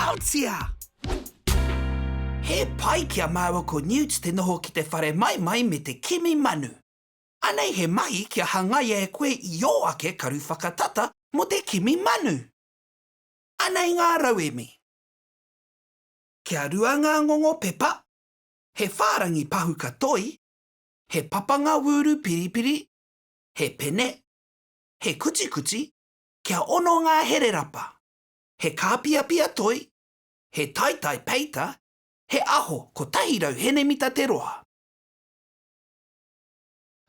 Bouncia! He pai kia maua ko Newt te noho ki te whare mai me te kimi manu. Anei he mahi kia hangaia e koe I o ake karu whakatata mo te kimi manu. Anei ngā rauemi. Kia rua ngā ngongo pepa. He whārangi pahu katoi. He papanga wūru piripiri. He pene. He kuchi. Kia ono ngā here rapa. He kāpiapia toi. He taitai peita. He aho ko tahirau hene mita te roa.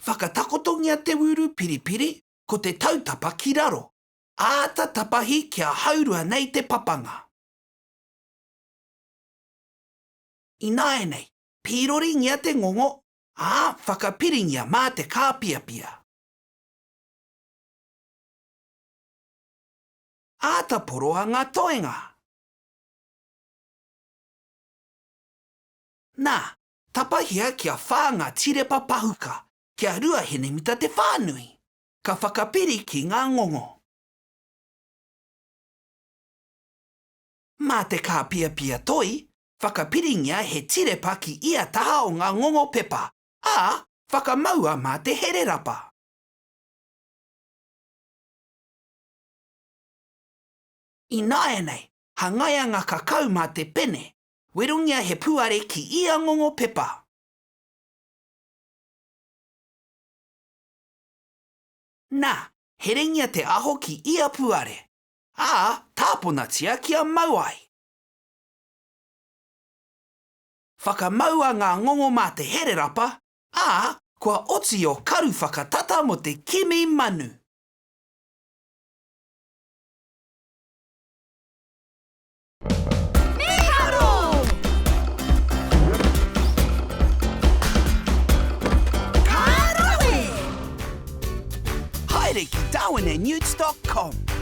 Whakatakotongia te wūru piripiri ko te tautapa ki raro. Āta tapahi kia haurua nei te papanga. I naenei, pīroringia te ngongo, whakapiringia mā te kāpiapia. Āta poroa ngā toenga. Nā, tapahia kia whā ngā tirepa pahuka, kia rua hene mita te whānui. Ka whakapiri ki ngā ngongo. Mā te kāpiapia toi, whakapiringia he tirepa ki ia taha o ngā ngongo pepa, whakamaua mā te here rapa. I naenei, hangaia ngā kakau mā te pene, werungia he puare ki ia ngongo pepa. Nā, herengia te aho ki ia puare. Tāponatia kia mauai. Whakamaua ngā ngongo mā te here rapa, kua oti o karu whakatata mo te kimi manu. Meharo! Kārawe! Haere ki Darwin e Newts.com.